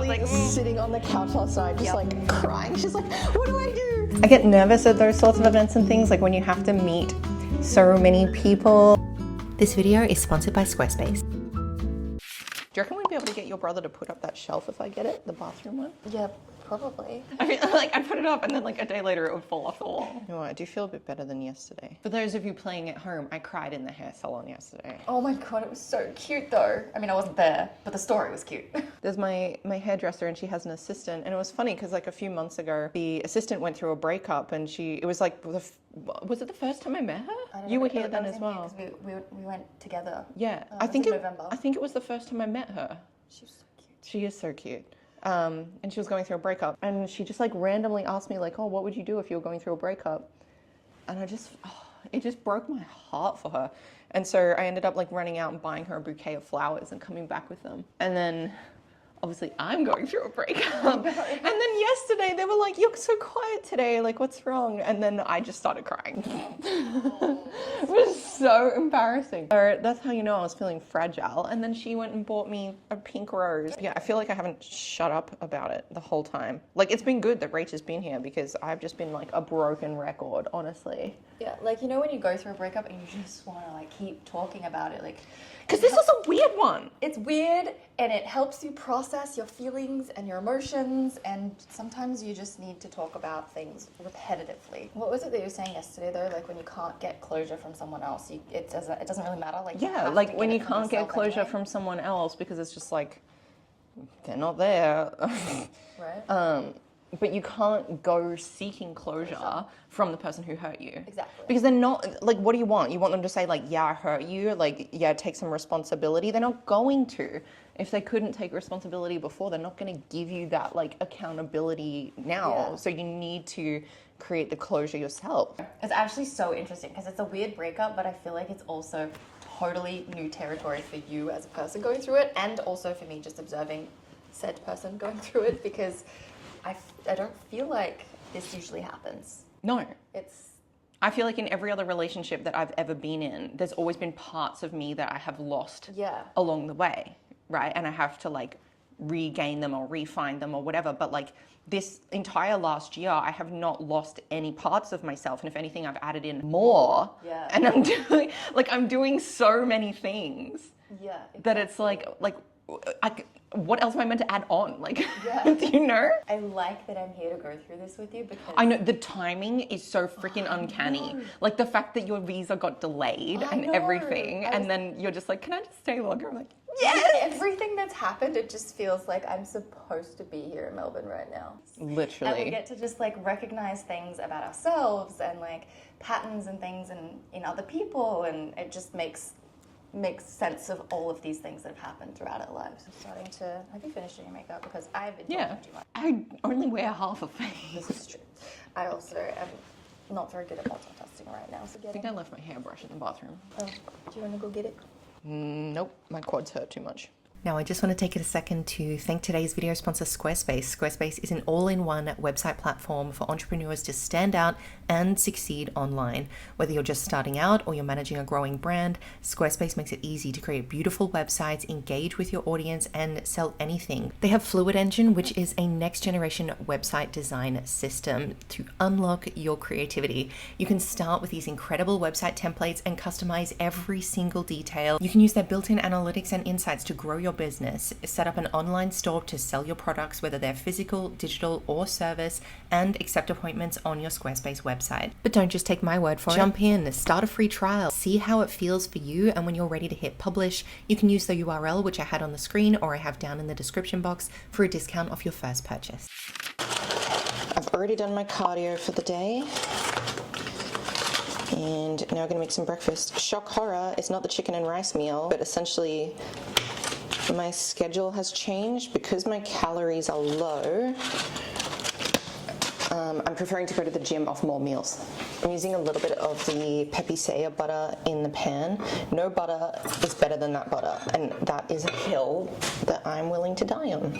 literally sitting on the couch last night, just like crying. She's like, what do I do? I get nervous at those sorts of events and things, like when you have to meet so many people. This video is sponsored by Squarespace. Do you reckon we'd be able to get your brother to put up that shelf if I get it, the bathroom one? Yeah, probably. I mean, like, I'd put it up and then like a day later it would fall off the wall. You know what, I do feel a bit better than yesterday. For those of you playing at home, I cried in the hair salon yesterday. Oh my god, it was so cute though. I mean, I wasn't there, but the story was cute. There's my hairdresser and she has an assistant, and it was funny because like a few months ago, the assistant went through a breakup and it was like, was it the first time I met her? You were here then as well. Because we went together. Yeah, I think it was the first time I met her. She was so cute. She is so cute. And she was going through a breakup, and she just like randomly asked me like, oh, what would you do if you were going through a breakup? And it just broke my heart for her. And so I ended up like running out and buying her a bouquet of flowers and coming back with them. And then obviously I'm going through a breakup. And then yesterday they were like, you're so quiet today, like what's wrong? And then I just started crying. It was so embarrassing. So that's how you know I was feeling fragile. And then she went and bought me a pink rose. Yeah, I feel like I haven't shut up about it the whole time. Like it's been good that Rachel's been here because I've just been like a broken record, honestly. Yeah, like you know when you go through a breakup and you just want to like keep talking about it, like because this was a weird one. It's weird and it helps you process your feelings and your emotions, and sometimes you just need to talk about things repetitively. What was it that you were saying yesterday though? Like when you can't get closure from someone else, it doesn't really matter. Like yeah, like when you can't get closure from someone else because it's just like they're not there. Right. But you can't go seeking closure from the person who hurt you. Exactly. Because they're not, like, what do you want? You want them to say, like, yeah, I hurt you, like, yeah, take some responsibility. They're not going to. If they couldn't take responsibility before, they're not going to give you that, like, accountability now. Yeah. So you need to create the closure yourself. It's actually so interesting because it's a weird breakup, but I feel like it's also totally new territory for you as a person going through it, and also for me just observing said person going through it, because I don't feel like this usually happens. No. I I feel like in every other relationship that I've ever been in, there's always been parts of me that I have lost along the way, right? And I have to like regain them or refine them or whatever. But like this entire last year, I have not lost any parts of myself. And if anything, I've added in more. Yeah. And I'm doing so many things that it's like what else am I meant to add on? Like, do you know? I like that I'm here to go through this with you because I know the timing is so freaking uncanny. Like the fact that your visa got delayed and everything, and then you're just like, can I just stay longer? I'm like, yes! Everything that's happened, it just feels like I'm supposed to be here in Melbourne right now. Literally. And we get to just like recognize things about ourselves and like patterns and things in other people, and it just makes sense of all of these things that have happened throughout our lives. I'm starting to... Have you finished your makeup? Because I've been talking too much. I only wear half a face. This is true. I also am not very good at multitasking right now. So I think I left my hairbrush in the bathroom. Oh, do you want to go get it? Nope, my quads hurt too much. Now, I just want to take a second to thank today's video sponsor, Squarespace. Squarespace is an all-in-one website platform for entrepreneurs to stand out and succeed online. Whether you're just starting out or you're managing a growing brand, Squarespace makes it easy to create beautiful websites, engage with your audience, and sell anything. They have Fluid Engine, which is a next-generation website design system to unlock your creativity. You can start with these incredible website templates and customize every single detail. You can use their built-in analytics and insights to grow your business, set up an online store to sell your products, whether they're physical, digital, or service, and accept appointments on your Squarespace website. But don't just take my word for it. Jump in, start a free trial, see how it feels for you, and when you're ready to hit publish, you can use the URL which I had on the screen or I have down in the description box for a discount off your first purchase. I've already done my cardio for the day. And now I'm gonna make some breakfast. Shock horror, it's not the chicken and rice meal, but essentially my schedule has changed because my calories are low. I'm preferring to go to the gym off more meals. I'm using a little bit of the Pepe Saya butter in the pan. No butter is better than that butter, and that is a hill that I'm willing to die on.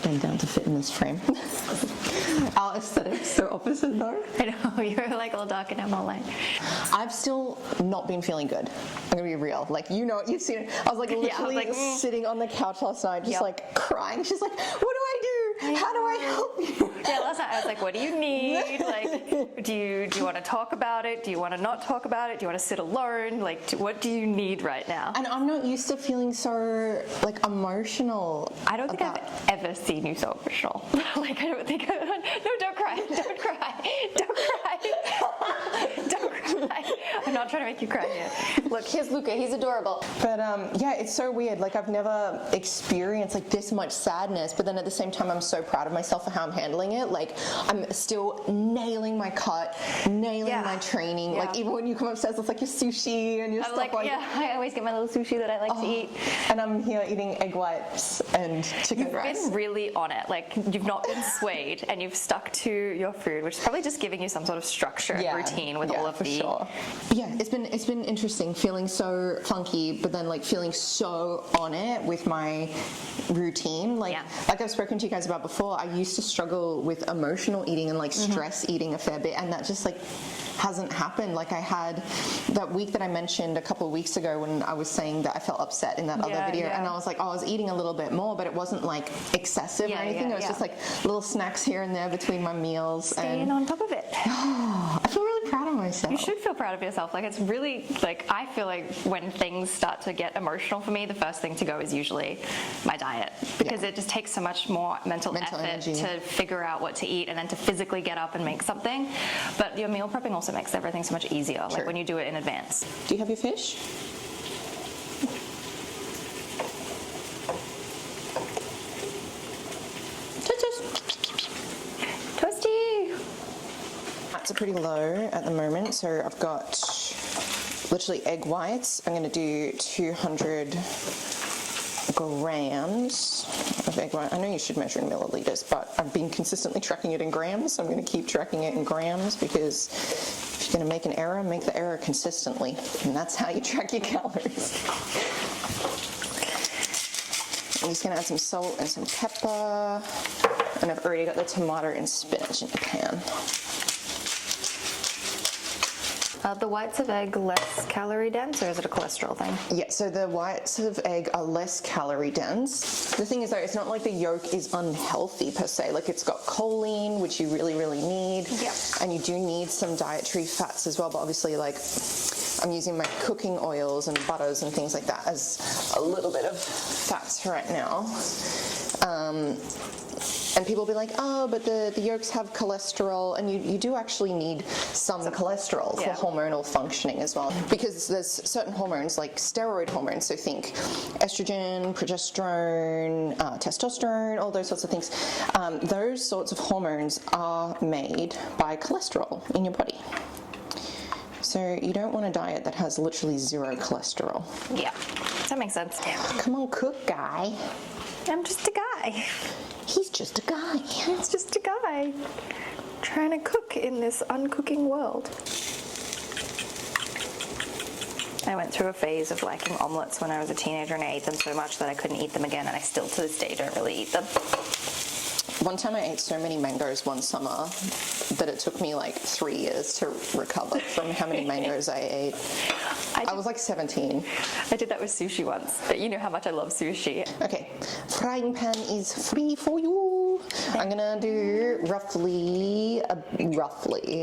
bend down to fit in this frame. Our aesthetics so opposite though. I know, you're like all dark and I'm all light. I've still not been feeling good. I'm gonna be real. Like, you know, you've seen it. I was like literally sitting on the couch last night, just like crying. She's like, what do I do? How do I help you? Yeah, last night I was like, what do you need? Like, do you want to talk about it? Do you want to not talk about it? Do you want to sit alone? Like, what do you need right now? And I'm not used to feeling so like emotional. I don't think I've ever seen you so emotional. Like, I don't think no, don't cry. Don't cry. Don't cry. Don't cry. I'm not trying to make you cry here. Look, here's Luca. He's adorable. But yeah, it's so weird. Like, I've never experienced like this much sadness, but then at the same time, I'm so proud of myself for how I'm handling it. Like, I'm still nailing my cut, nailing my training. Like, even when you come upstairs, it's like your sushi and your stuff like that. I always get my little sushi that I like to eat. And I'm here eating egg whites and chicken rice. You've been really on it. Like, you've not been swayed and you've stuck to your food, which is probably just giving you some sort of structure and routine with all of the... Sure. Yeah, it's been interesting feeling so funky, but then like feeling so on it with my routine. Like I've spoken to you guys about before, I used to struggle with emotional eating and like stress eating a fair bit, and that just like hasn't happened. Like, I had that week that I mentioned a couple of weeks ago when I was saying that I felt upset in that other video, and I was like, oh, I was eating a little bit more, but it wasn't like excessive or anything. It was just like little snacks here and there between my meals. Staying on top of it. I feel really proud of myself. You should feel proud of yourself. Like, it's really, like, I feel like when things start to get emotional for me, the first thing to go is usually my diet, because it just takes so much more mental effort energy to figure out what to eat and then to physically get up and make something. But your meal prepping also makes everything so much easier, like when you do it in advance. Do you have your fish? Toasty! That's pretty low at the moment, so I've got literally egg whites. I'm going to do 200 grams of egg white. I know you should measure in milliliters, but I've been consistently tracking it in grams, so I'm going to keep tracking it in grams, because if you're going to make an error, make the error consistently, and that's how you track your calories. I'm just going to add some salt and some pepper, and I've already got the tomato and spinach in the pan. Are the whites of egg less calorie dense, or is it a cholesterol thing? Yeah, so the whites of egg are less calorie dense. The thing is though, it's not like the yolk is unhealthy per se. Like, it's got choline, which you really, really need. Yeah. And you do need some dietary fats as well, but obviously, like, I'm using my cooking oils and butters and things like that as a little bit of fats right now. And people will be like, oh, but the yolks have cholesterol, and you do actually need some cholesterol for hormonal functioning as well, because there's certain hormones, like steroid hormones, so think estrogen, progesterone, testosterone, all those sorts of things. Those sorts of hormones are made by cholesterol in your body. So you don't want a diet that has literally zero cholesterol. Yeah, that makes sense. Yeah. Come on, cook guy. I'm just a guy. He's just a guy. He's just a guy trying to cook in this uncooking world. I went through a phase of liking omelets when I was a teenager, and I ate them so much that I couldn't eat them again, and I still to this day don't really eat them. One time I ate so many mangoes one summer that it took me like 3 years to recover from how many mangoes I ate. I was like 17. I did that with sushi once, but you know how much I love sushi. Okay, frying pan is free for you. I'm gonna do roughly,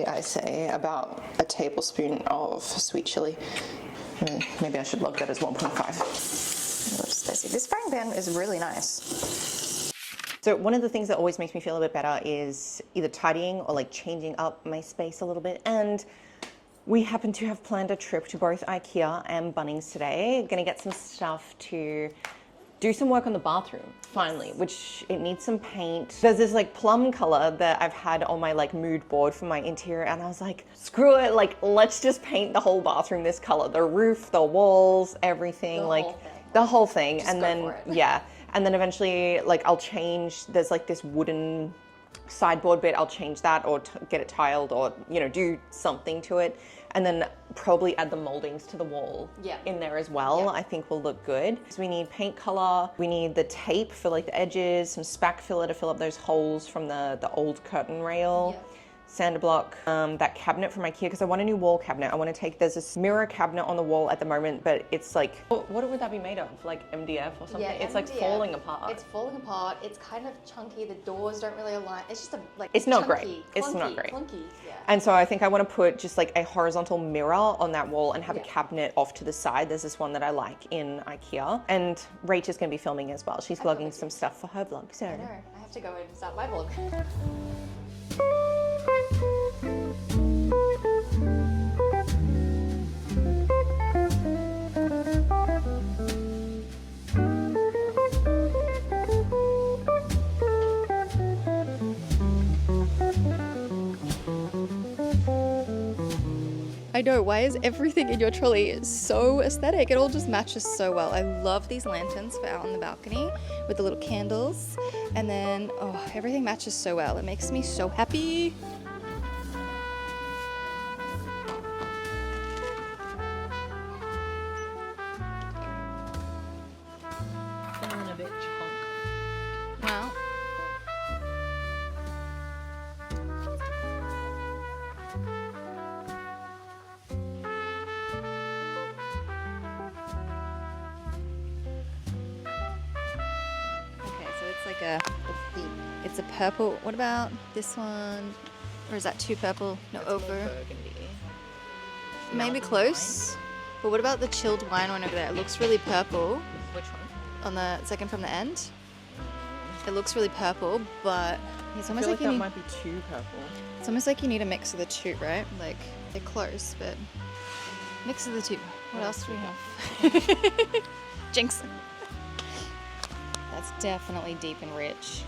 I say, about a tablespoon of sweet chili. Maybe I should log that as 1.5. This frying pan is really nice. So one of the things that always makes me feel a bit better is either tidying or like changing up my space a little bit. And we happen to have planned a trip to both IKEA and Bunnings today. Gonna get some stuff to do some work on the bathroom, finally, which it needs some paint. There's this like plum color that I've had on my like mood board for my interior, and I was like, screw it, like let's just paint the whole bathroom this color. The roof, the walls, everything, the whole thing. Just and then, and then eventually, like, I'll change, there's like this wooden sideboard bit, I'll change that or get it tiled or, you know, do something to it. and then probably add the moldings to the wall Yeah. in there as well. Yeah. I think will look good. So we need paint color, we need the tape for like the edges, some spack filler to fill up those holes from the old curtain rail. Yeah. Sander block, that cabinet from IKEA, because I want a new wall cabinet. I want to take, there's this mirror cabinet on the wall at the moment, but it's like, what would that be made of? Like MDF or something? Yeah, it's like MDF. falling apart. It's falling apart. It's kind of chunky. The doors don't really align. It's just like It's not chunky, great. It's not clunky, great. Clunky. Yeah. And so I think I want to put just like a horizontal mirror on that wall and have a Yeah. cabinet off to the side. There's this one that I like in IKEA. And Rach is going to be filming as well. She's vlogging some stuff for her vlog. So I know. I have to go and start my vlog. I know, why is everything in your trolley so aesthetic? It all just matches so well. I love these lanterns for out on the balcony with the little candles. And then, oh, everything matches so well. It makes me so happy. feeling a bit chunk. Well, okay, so it's like it's a purple. What about this one? Or is that too purple? No, over. Burgundy. Maybe close. But what about the chilled wine one over there? It looks really purple Which one? on the second from the end. It looks really purple, but it's I almost feel like like you that need, might be too purple. it's almost like you need a mix of the two, right? Like they're close, but mix of the two. What else do we have? Jinx. That's definitely deep and rich.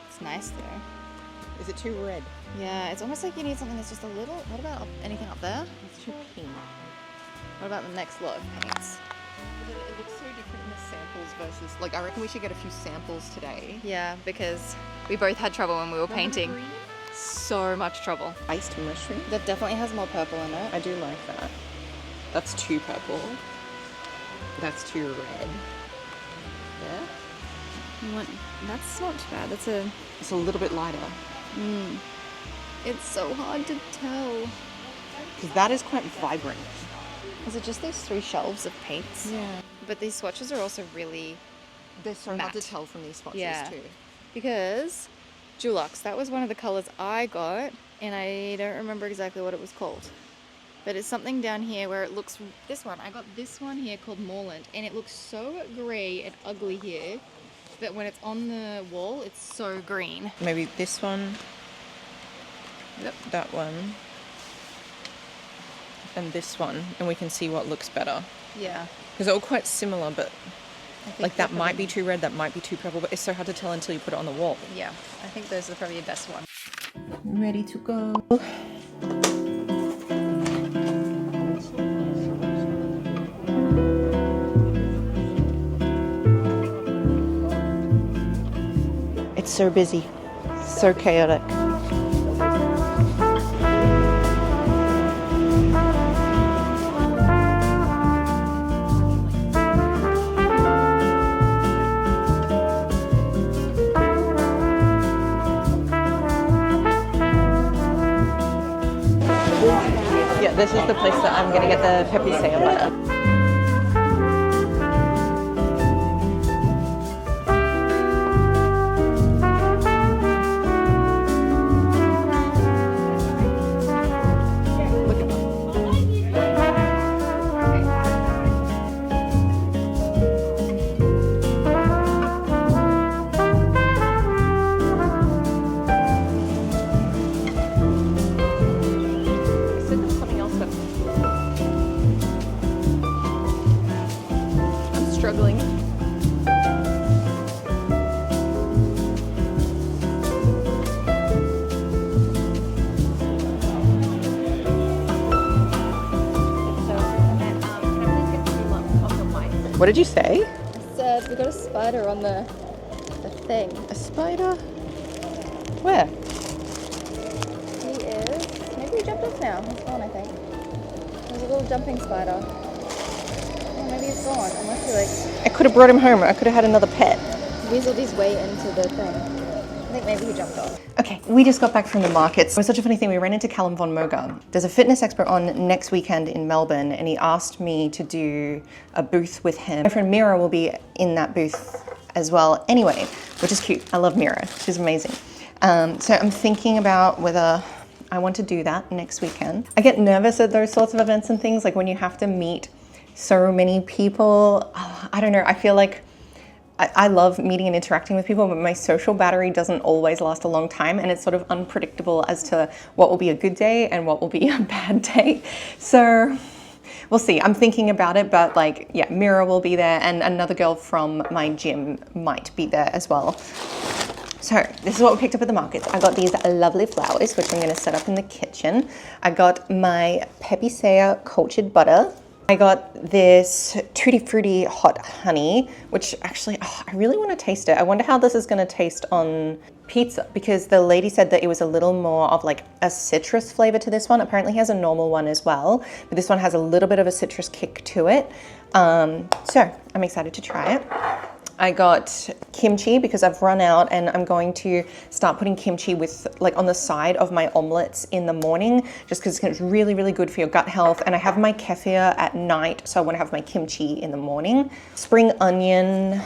It's nice though. Is it too red? Yeah, it's almost like you need something that's just a little. What about anything up there? It's too pink. What about the next lot of paints? It looks so different in the samples versus, like, I reckon we should get a few samples today. Yeah, because we both had trouble when we were painting. So much trouble. Iced mushroom. That definitely has more purple in it. I do like that. That's too purple. That's too red. Yeah. You want, that's not too bad. That's a. It's a little bit lighter. It's so hard to tell. Because that is quite vibrant. Is it just these 3 shelves of paints? Yeah. But these swatches are also really. They're so hard to Matte. tell from these swatches Yeah. too. Because Dulux, that was one of the colors I got, and I don't remember exactly what it was called. But it's something down here where it looks. This one, I got this one here called Moreland, and it looks so grey and ugly here. But when it's on the wall, it's so green. Maybe this one. Yep. That one. And this one. And we can see what looks better. Yeah. Because they're all quite similar, but I think like that they're might be probably- too red, that might be too purple, but it's so hard to tell until you put it on the wall. Yeah, I think those are probably the best one. Ready to go. It's so busy, so chaotic. Yeah, this is the place that I'm gonna get the peppy salad. I'm struggling. What did you say? I said we got a spider on the thing. A spider? Where? He is. Maybe he jumped off off now. He's gone, I think. There's a little jumping spider. Oh, maybe he's gone. Unless he like I could have brought him home. I could have had another pet. weaseled his way into the thing. I think maybe he jumped off. Okay, we just got back from the markets. It was such a funny thing. We ran into Callum von Moga. There's a fitness expert on next weekend in Melbourne, and he asked me to do a booth with him. My friend Mira will be in that booth as well anyway, which is cute. I love Mira. She's amazing. So I'm thinking about whether I want to do that next weekend. I get nervous at those sorts of events and things, like when you have to meet so many people. I don't know. I feel like I love meeting and interacting with people, but my social battery doesn't always last a long time, and it's sort of unpredictable as to what will be a good day and what will be a bad day. So we'll see. I'm thinking about it, but like, yeah, Mira will be there, and another girl from my gym might be there as well. So this is what we picked up at the markets. I got these lovely flowers, which I'm going to set up in the kitchen. I got my Pepe Sea cultured butter. I got this Tutti Frutti hot honey, which actually, I really want to taste it. I wonder how this is going to taste on pizza, because the lady said that it was a little more of like a citrus flavor to this one. Apparently has a normal one as well, but this one has a little bit of a citrus kick to it. So I'm excited to try it. I got kimchi because I've run out, and I'm going to start putting kimchi with like on the side of my omelets in the morning, just because it's really, really good for your gut health. And I have my kefir at night, so I want to have my kimchi in the morning. Spring onion,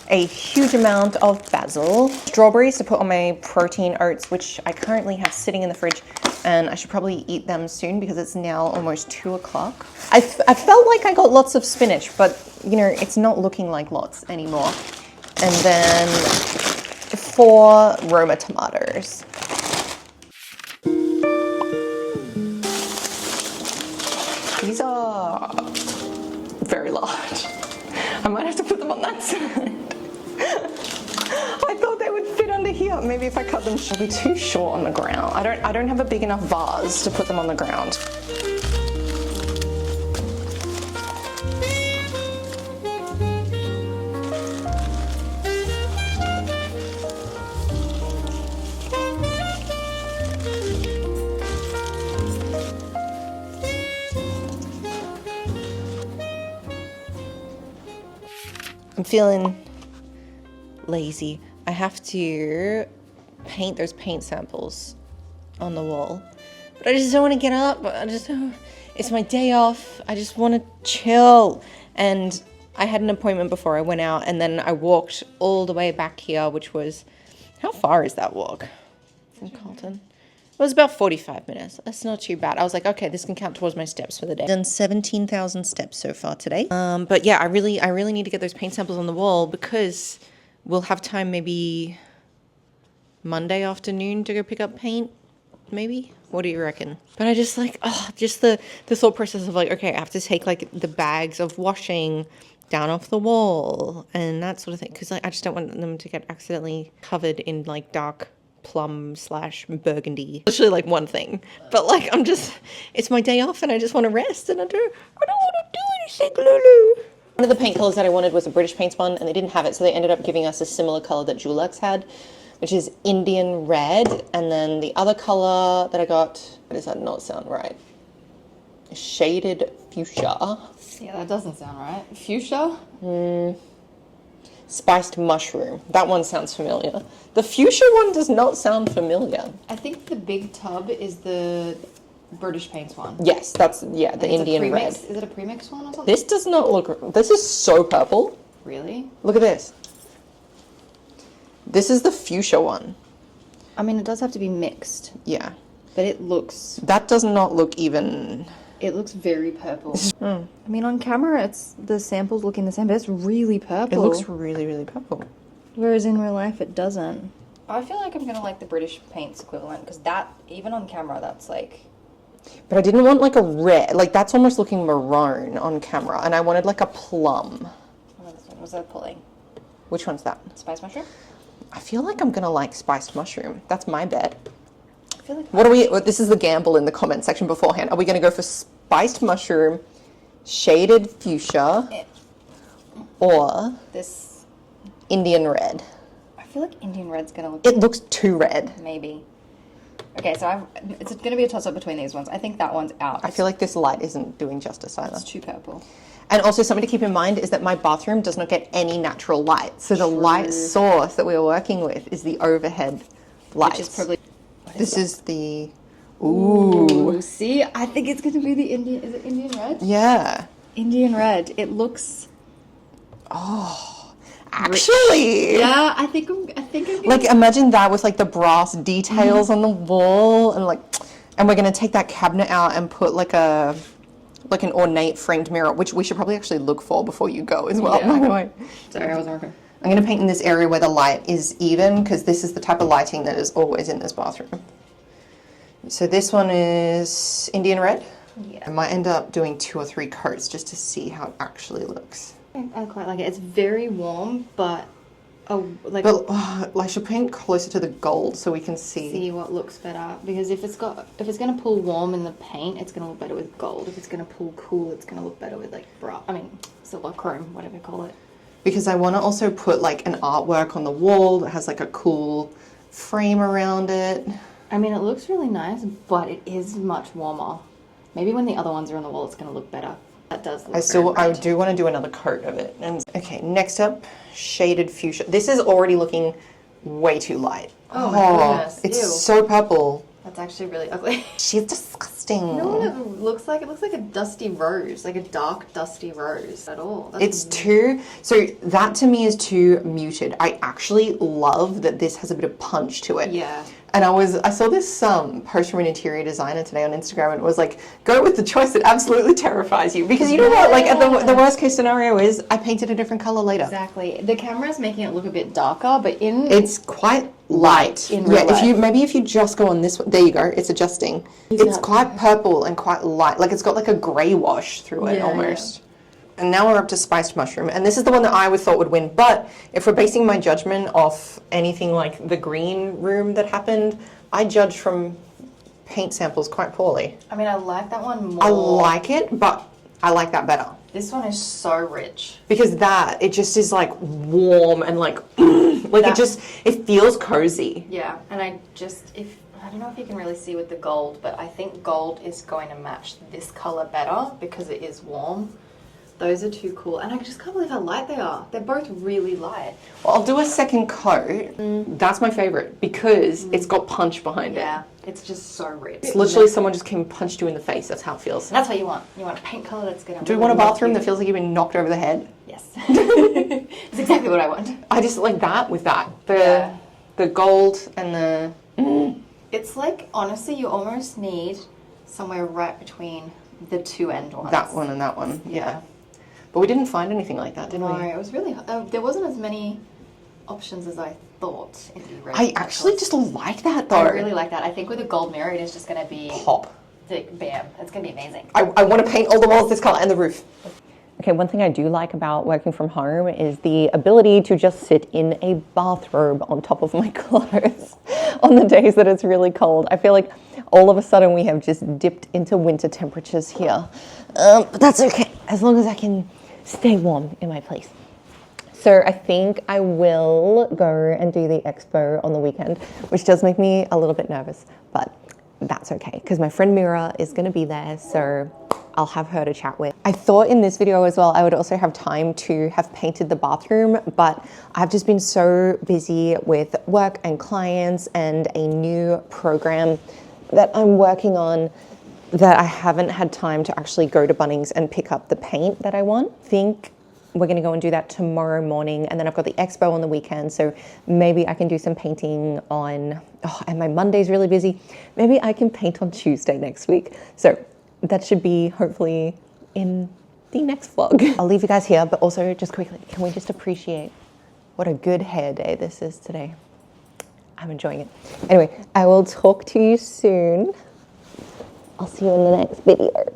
a huge amount of basil, strawberries to put on my protein oats, which I currently have sitting in the fridge, and I should probably eat them soon because it's now almost 2 o'clock. I felt like I got lots of spinach, but you know, it's not looking like lots anymore. And then 4 Roma tomatoes. These are very large. I might have to put them on that side. I thought they would fit under here. Maybe if I cut them, she'll be too short on the ground. I don't have a big enough vase to put them on the ground. I'm feeling lazy. I have to paint those paint samples on the wall, but I just don't want to get up. It's my day off. I just want to chill. And I had an appointment before I went out, and then I walked all the way back here, which was, how far is that walk from Carlton? It was about 45 minutes. That's not too bad. I was like, okay, this can count towards my steps for the day. I've done 17,000 steps so far today. But yeah, I really need to get those paint samples on the wall, because we'll have time maybe Monday afternoon to go pick up paint, maybe? What do you reckon? But I just like, just the thought process of like, okay, I have to take like the bags of washing down off the wall and that sort of thing. Because like, I just don't want them to get accidentally covered in like dark plum/burgundy. Literally like one thing. But like, it's my day off and I just want to rest, and I don't want to do anything, Lulu. One of the paint colors that I wanted was a British Paints one, and they didn't have it, so they ended up giving us a similar color that Dulux had, which is Indian Red. And then the other color that I got, does that not sound right? Shaded Fuchsia. Yeah, that doesn't sound right. Fuchsia? Spiced Mushroom. That one sounds familiar. The Fuchsia one does not sound familiar. I think the big tub is the British Paints one. Yes, that's, yeah, the Indian Red. Is it a premix one or something? This does not look, this is so purple. Really? Look at this. This is the Fuchsia one. I mean, it does have to be mixed, Yeah. but it looks That does not look even... It looks very purple. I mean, on camera, the sample's looking the same, but it's really purple. It looks really, really purple. Whereas in real life, it doesn't. I feel like I'm gonna like the British Paints equivalent, because that, even on camera, that's like... But I didn't want like a red, like that's almost looking maroon on camera, and I wanted like a plum. What was that pulling? Which one's that? Spice mushroom? I feel like I'm gonna like spiced mushroom. That's my bet. I feel like... What are we, this is the gamble in the comment section beforehand. Are we gonna go for spiced mushroom, shaded fuchsia, or This... Indian red? I feel like Indian red's gonna look... It looks too red. Maybe. Okay, so it's going to be a toss-up between these ones. I think that one's out. I feel like this light isn't doing justice either. It's too purple. And also something to keep in mind is that my bathroom does not get any natural light. So the light source that we are working with is the overhead lights. Which is probably... This is the... Ooh. See, I think it's going to be the Indian... Is it Indian red? Yeah. Indian red. It looks... Actually. Yeah, I think I'm gonna... Like, imagine that with like the brass details on the wall and like... And we're going to take that cabinet out and put like an ornate framed mirror, which we should probably actually look for before you go as well, by the way. Sorry, I wasn't working. I'm going to paint in this area where the light is even, because this is the type of lighting that is always in this bathroom. So this one is Indian red. Yeah. I might end up doing 2 or 3 coats just to see how it actually looks. I quite like it. It's very warm, but But I should paint closer to the gold so we can see what looks better. Because if it's gonna pull warm in the paint, it's gonna look better with gold. If it's gonna pull cool, it's gonna look better with like silver, chrome, whatever you call it. Because I want to also put like an artwork on the wall that has like a cool frame around it. I mean, it looks really nice, but it is much warmer. Maybe when the other ones are on the wall, it's gonna look better. That does look I do want to do another coat of it. And okay, next up, shaded fuchsia. This is already looking way too light. Oh my goodness. It's Ew. so purple. That's actually really ugly. She's disgusting. No, it looks like a dusty rose, like a dark dusty rose at all. It's too, so that to me is too muted. I actually love that this has a bit of punch to it. Yeah. And I saw this post from an interior designer today on Instagram, and it was like, go with the choice that absolutely terrifies you. Because you know what, like the worst case scenario is I painted a different color later. Exactly. The camera's making it look a bit darker, but it's quite light. In real life. If you just go on this one, there you go, it's adjusting. It's quite purple and quite light. Like it's got like a grey wash through it almost. And now we're up to spiced mushroom. And this is the one that I would thought would win. But if we're basing my judgment off anything like the green room that happened, I judge from paint samples quite poorly. I mean, I like that one more. I like it, but I like that better. This one is so rich. Because it just is like warm and like, it feels cozy. Yeah, and I don't know if you can really see with the gold, but I think gold is going to match this color better because it is warm. Those are too cool. And I just can't believe how light they are. They're both really light. Well, I'll do a second coat. That's my favorite because it's got punch behind it. Yeah, it's just so rich. It's literally someone just came and punched you in the face. That's how it feels. And that's what you want. You want a paint color that's going to... Do you want a bathroom that feels like you've been knocked over the head? Yes. It's exactly what I want. I just like that with that. The gold and the... It's like, honestly, you almost need somewhere right between the two end ones. That one and that one, yeah. But we didn't find anything like that, did we? No, it was really... there wasn't as many options as I thought. I actually just like that, though. I really like that. I think with a gold mirror, it is just going to be... Pop. Bam. It's going to be amazing. I want to paint all the walls this color and the roof. Okay, one thing I do like about working from home is the ability to just sit in a bathrobe on top of my clothes on the days that it's really cold. I feel like all of a sudden we have just dipped into winter temperatures here. But that's okay, as long as I can stay warm in my place. So I think I will go and do the expo on the weekend, which does make me a little bit nervous, but that's okay, because my friend Mira is going to be there, so I'll have her to chat with. I thought in this video as well, I would also have time to have painted the bathroom, but I've just been so busy with work and clients and a new program that I'm working on that I haven't had time to actually go to Bunnings and pick up the paint that I want. I think we're gonna go and do that tomorrow morning, and then I've got the expo on the weekend, so maybe I can do some painting on, and my Monday's really busy. Maybe I can paint on Tuesday next week. So that should be hopefully in the next vlog. I'll leave you guys here, but also just quickly, can we just appreciate what a good hair day this is today? I'm enjoying it. Anyway, I will talk to you soon. I'll see you in the next video.